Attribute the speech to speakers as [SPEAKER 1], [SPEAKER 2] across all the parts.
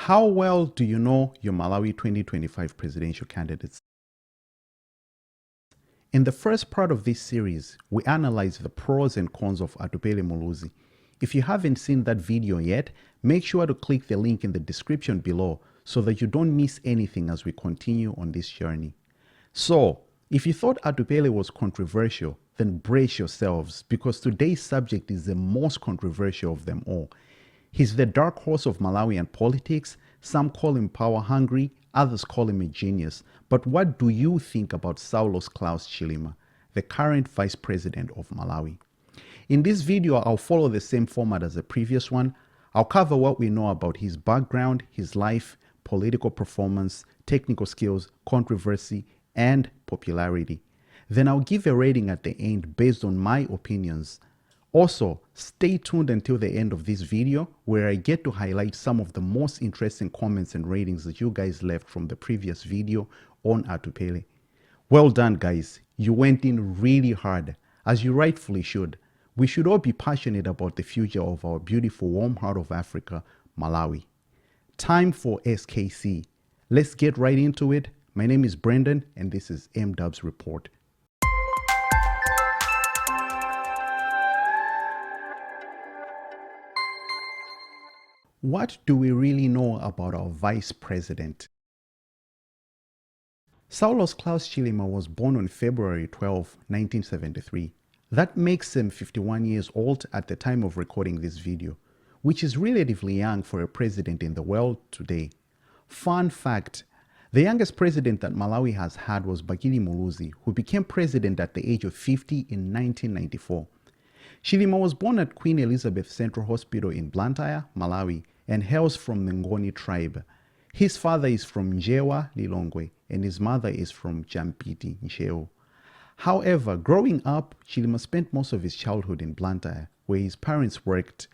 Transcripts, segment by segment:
[SPEAKER 1] How well do you know your Malawi 2025 presidential candidates? In the first part of this series, we analyze the pros and cons of Atupele Muluzi. If you haven't seen that video yet, make sure to click the link in the description below so that you don't miss anything as we continue on this journey. So, if you thought Atupele was controversial, then brace yourselves because today's subject is the most controversial of them all. He's the dark horse of Malawian politics. Some call him power hungry, others call him a genius. But what do you think about Saulos Chilima, the current vice president of Malawi? In this video, I'll follow the same format as the previous one. I'll cover what we know about his background, his life, political performance, technical skills, controversy, and popularity. Then I'll give a rating at the end based on my opinions. Also, stay tuned until the end of this video where I get to highlight some of the most interesting comments and ratings that you guys left from the previous video on Atupele. Well done, guys. You went in really hard, as you rightfully should. We should all be passionate about the future of our beautiful warm heart of Africa, Malawi. Time for SKC. Let's get right into it. My name is Brendan and this is M-Dubz Report. What do we really know about our vice president? Saulos Chilima was born on February 12, 1973. That makes him 51 years old at the time of recording this video, which is relatively young for a president in the world today. Fun fact, the youngest president that Malawi has had was Bakili Muluzi, who became president at the age of 50 in 1994. Chilima was born at Queen Elizabeth Central Hospital in Blantyre, Malawi, and hails from the Ngoni tribe. His father is from Njewa, Lilongwe, and his mother is from Jampiti, Ncheo. However, growing up, Chilima spent most of his childhood in Blantyre, where his parents worked.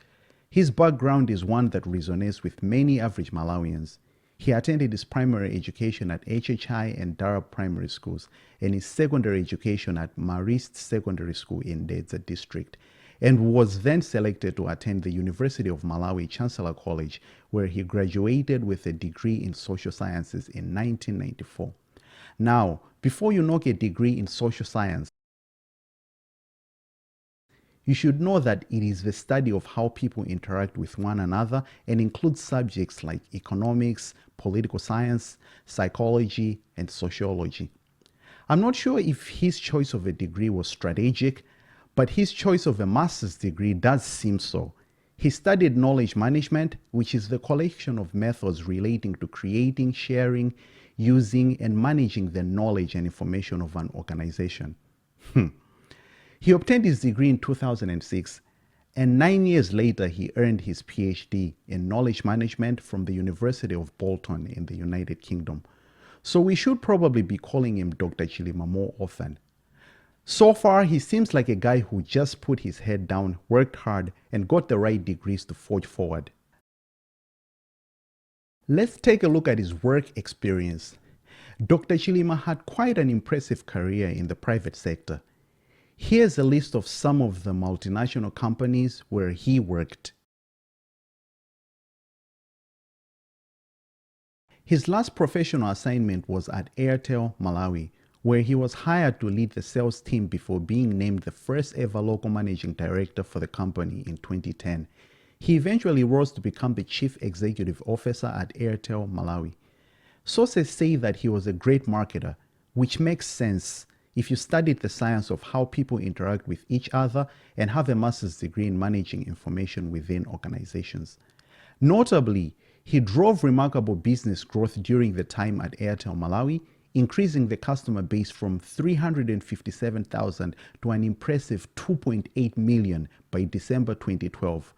[SPEAKER 1] His background is one that resonates with many average Malawians. He attended his primary education at HHI and Darab primary schools, and his secondary education at Marist Secondary School in Dedza district, and was then selected to attend the University of Malawi Chancellor College, where he graduated with a degree in social sciences in 1994. Now, before you knock a degree in social science, you should know that it is the study of how people interact with one another and includes subjects like economics, political science, psychology, and sociology. I'm not sure if his choice of a degree was strategic, but his choice of a master's degree does seem so. He studied knowledge management, which is the collection of methods relating to creating, sharing, using, and managing the knowledge and information of an organization. He obtained his degree in 2006, and 9 years later he earned his PhD in knowledge management from the University of Bolton in the United Kingdom. So we should probably be calling him Dr. Chilima more often. So far, he seems like a guy who just put his head down, worked hard, and got the right degrees to forge forward. Let's take a look at his work experience. Dr. Chilima had quite an impressive career in the private sector. Here's a list of some of the multinational companies where he worked. His last professional assignment was at Airtel Malawi, where he was hired to lead the sales team before being named the first ever local managing director for the company in 2010. He eventually rose to become the chief executive officer at Airtel Malawi. Sources say that he was a great marketer, which makes sense if you studied the science of how people interact with each other and have a master's degree in managing information within organizations. Notably, he drove remarkable business growth during the time at Airtel Malawi, increasing the customer base from 357,000 to an impressive 2.8 million by December 2012.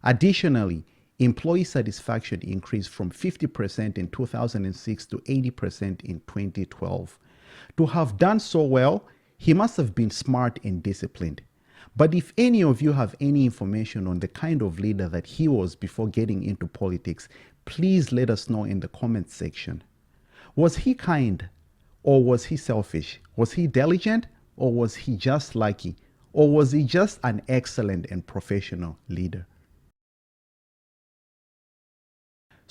[SPEAKER 1] Additionally, employee satisfaction increased from 50% in 2006 to 80% in 2012. To have done so well, he must have been smart and disciplined. But if any of you have any information on the kind of leader that he was before getting into politics, please let us know in the comments section. Was he kind? Or was he selfish? Was he diligent? Or was he just lucky? Or was he just an excellent and professional leader?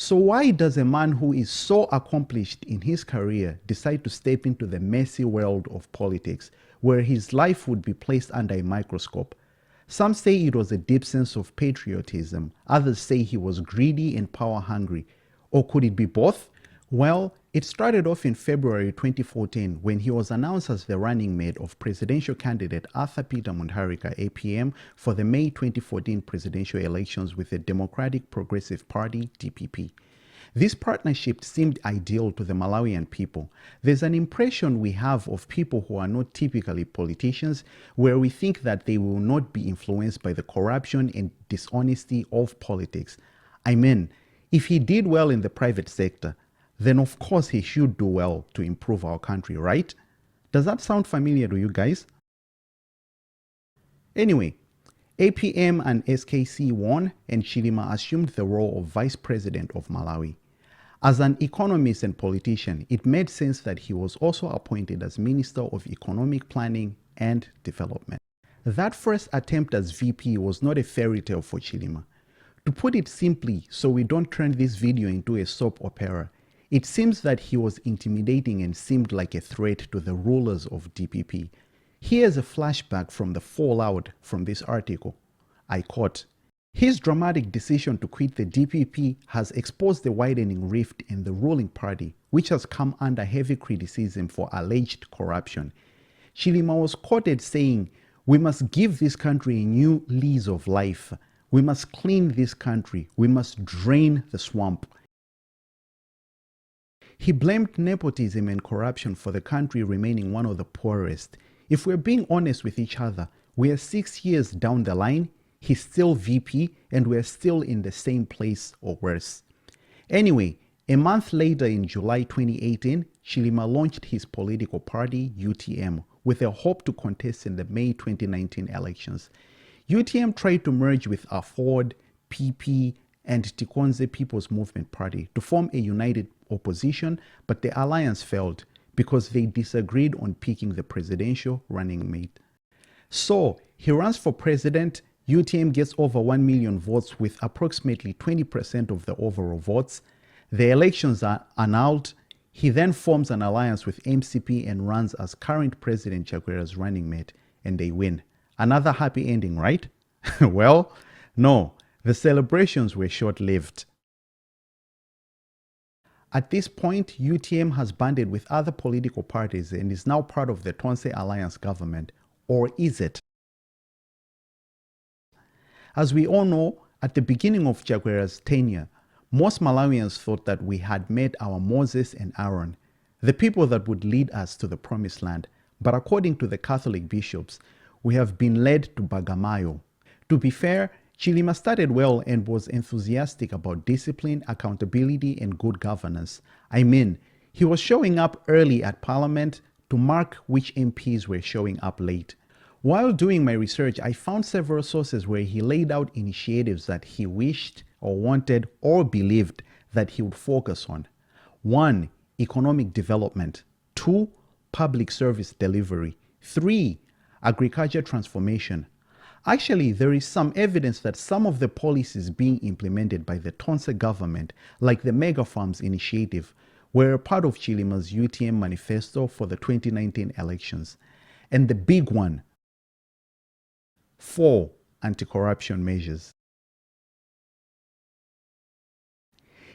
[SPEAKER 1] So why does a man who is so accomplished in his career decide to step into the messy world of politics, where his life would be placed under a microscope? Some say it was a deep sense of patriotism, others say he was greedy and power hungry. Or could it be both? Well, it started off in February 2014 when he was announced as the running mate of presidential candidate Arthur Peter Mutharika APM for the May 2014 presidential elections with the Democratic Progressive Party DPP. This partnership seemed ideal to the Malawian people. There's an impression we have of people who are not typically politicians, where we think that they will not be influenced by the corruption and dishonesty of politics. I mean, if he did well in the private sector, then of course he should do well to improve our country, right? Does that sound familiar to you guys? Anyway, APM and SKC won and Chilima assumed the role of Vice President of Malawi. As an economist and politician, it made sense that he was also appointed as Minister of Economic Planning and Development. That first attempt as VP was not a fairy tale for Chilima. To put it simply, so we don't turn this video into a soap opera, it seems that he was intimidating and seemed like a threat to the rulers of DPP. Here's a flashback from the fallout from this article. I quote, "His dramatic decision to quit the DPP has exposed the widening rift in the ruling party, which has come under heavy criticism for alleged corruption." Chilima was quoted saying, "We must give this country a new lease of life. We must clean this country. We must drain the swamp." He blamed nepotism and corruption for the country remaining one of the poorest. If we're being honest with each other, we are 6 years down the line, he's still VP, and we're still in the same place or worse. Anyway, a month later in July 2018, Chilima launched his political party, UTM, with a hope to contest in the May 2019 elections. UTM tried to merge with AFORD, PP, and Tikonze People's Movement Party to form a united opposition, but the alliance failed because they disagreed on picking the presidential running mate. So he runs for president. UTM gets over 1 million votes with approximately 20% of the overall votes. The elections are annulled. He then forms an alliance with MCP and runs as current President Chakwera's running mate, and they win. Another happy ending, right? Well, no, the celebrations were short-lived. At this point, UTM has banded with other political parties and is now part of the Tonse Alliance government. Or is it? As we all know, at the beginning of Chakwera's tenure, most Malawians thought that we had met our Moses and Aaron, the people that would lead us to the promised land. But according to the Catholic bishops, we have been led to Bagamayo. To be fair, Chilima started well and was enthusiastic about discipline, accountability, and good governance. I mean, he was showing up early at Parliament to mark which MPs were showing up late. While doing my research, I found several sources where he laid out initiatives that he wished or wanted or believed that he would focus on. 1. Economic development. 2. Public service delivery. 3. Agriculture transformation. Actually, there is some evidence that some of the policies being implemented by the Tonse government, like the Mega Farms initiative, were a part of Chilima's UTM manifesto for the 2019 elections. And the big one, 4. Anti-corruption measures.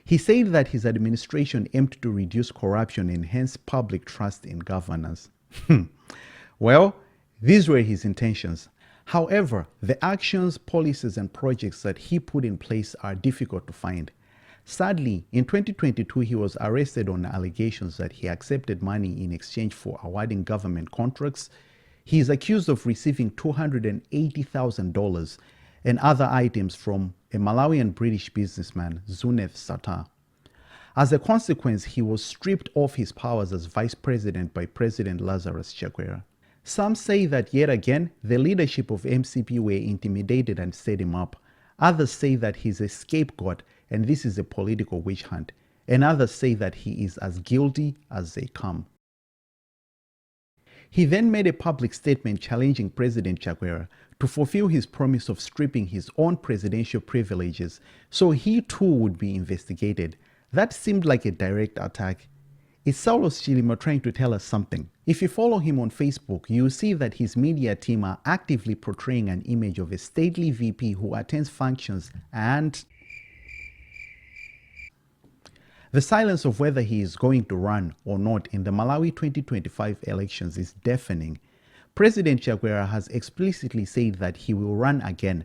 [SPEAKER 1] He said that his administration aimed to reduce corruption and enhance public trust in governance. Well, these were his intentions. However, the actions, policies, and projects that he put in place are difficult to find. Sadly, in 2022, he was arrested on allegations that he accepted money in exchange for awarding government contracts. He is accused of receiving $280,000 and other items from a Malawian British businessman, Zuneth Satar. As a consequence, he was stripped of his powers as vice president by President Lazarus Chakwera. Some say that yet again, the leadership of MCP were intimidated and set him up. Others say that he's a scapegoat and this is a political witch hunt. And others say that he is as guilty as they come. He then made a public statement challenging President Chakwera to fulfill his promise of stripping his own presidential privileges so he too would be investigated. That seemed like a direct attack. Is Saulos Chilima trying to tell us something? If you follow him on Facebook, you'll see that his media team are actively portraying an image of a stately VP who attends functions, and the silence of whether he is going to run or not in the Malawi 2025 elections is deafening. President Chakwera has explicitly said that he will run again,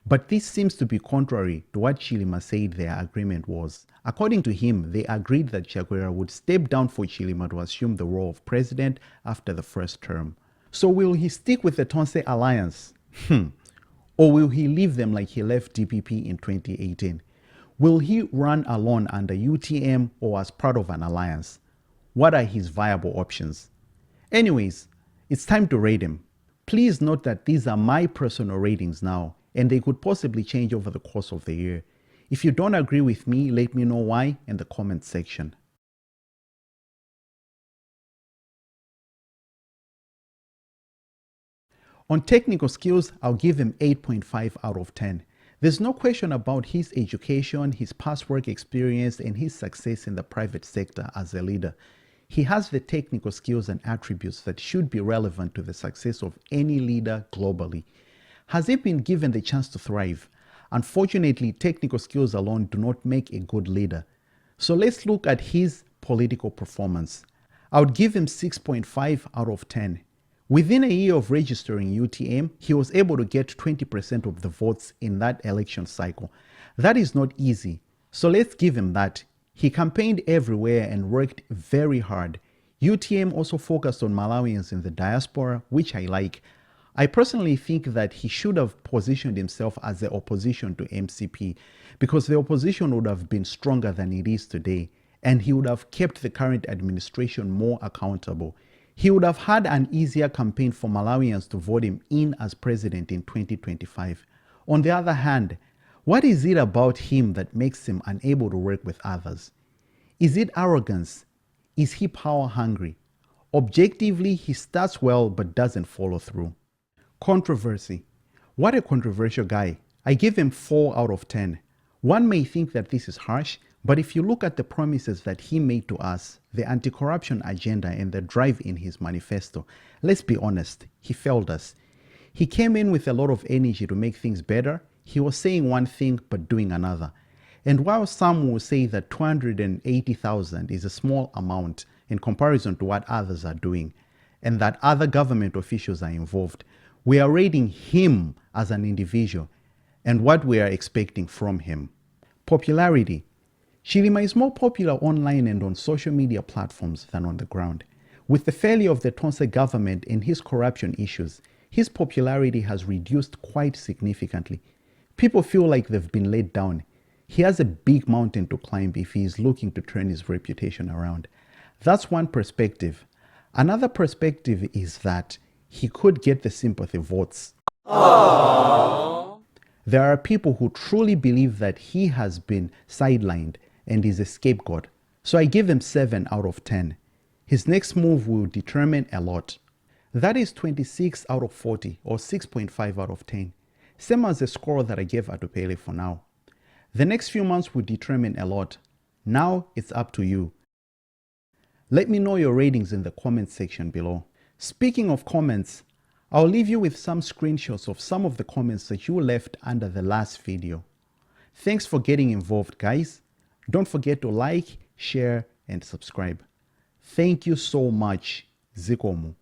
[SPEAKER 1] but this seems to be contrary to what Chilima said their agreement was. According to him, they agreed that Chakwera would step down for Chilima to assume the role of president after the first term. So will he stick with the Tonse alliance? Or will he leave them like he left DPP in 2018? Will he run alone under UTM or as part of an alliance? What are his viable options? Anyways, it's time to rate him. Please note that these are my personal ratings now, and they could possibly change over the course of the year. If you don't agree with me, let me know why in the comment section. On technical skills, I'll give him 8.5 out of 10. There's no question about his education, his past work experience, and his success in the private sector as a leader. He has the technical skills and attributes that should be relevant to the success of any leader globally. Has he been given the chance to thrive? Unfortunately, technical skills alone do not make a good leader. So let's look at his political performance. I would give him 6.5 out of 10. Within a year of registering UTM, he was able to get 20% of the votes in that election cycle. That is not easy, so let's give him that. He campaigned everywhere and worked very hard. UTM also focused on Malawians in the diaspora, which I like. I personally think that he should have positioned himself as the opposition to MCP, because the opposition would have been stronger than it is today, and he would have kept the current administration more accountable. He would have had an easier campaign for Malawians to vote him in as president in 2025. On the other hand, what is it about him that makes him unable to work with others? Is it arrogance? Is he power hungry? Objectively, he starts well but doesn't follow through. Controversy. What a controversial guy. I give him 4 out of 10. One may think that this is harsh, but if you look at the promises that he made to us, the anti-corruption agenda and the drive in his manifesto, let's be honest, he failed us. He came in with a lot of energy to make things better. He was saying one thing but doing another. And while some will say that 280,000 is a small amount in comparison to what others are doing, and that other government officials are involved, we are rating him as an individual and what we are expecting from him. Popularity. Chilima is more popular online and on social media platforms than on the ground. With the failure of the Tonse government and his corruption issues, his popularity has reduced quite significantly. People feel like they've been let down. He has a big mountain to climb if he is looking to turn his reputation around. That's one perspective. Another perspective is that he could get the sympathy votes. Aww. There are people who truly believe that he has been sidelined and is a scapegoat. So I give him 7 out of 10. His next move will determine a lot. That is 26 out of 40 or 6.5 out of 10. Same as the score that I gave Atupele for now. The next few months will determine a lot. Now it's up to you. Let me know your ratings in the comment section below. Speaking of comments, I'll leave you with some screenshots of some of the comments that you left under the last video. Thanks for getting involved, guys. Don't forget to like, share, and subscribe. Thank you so much. Zikomu.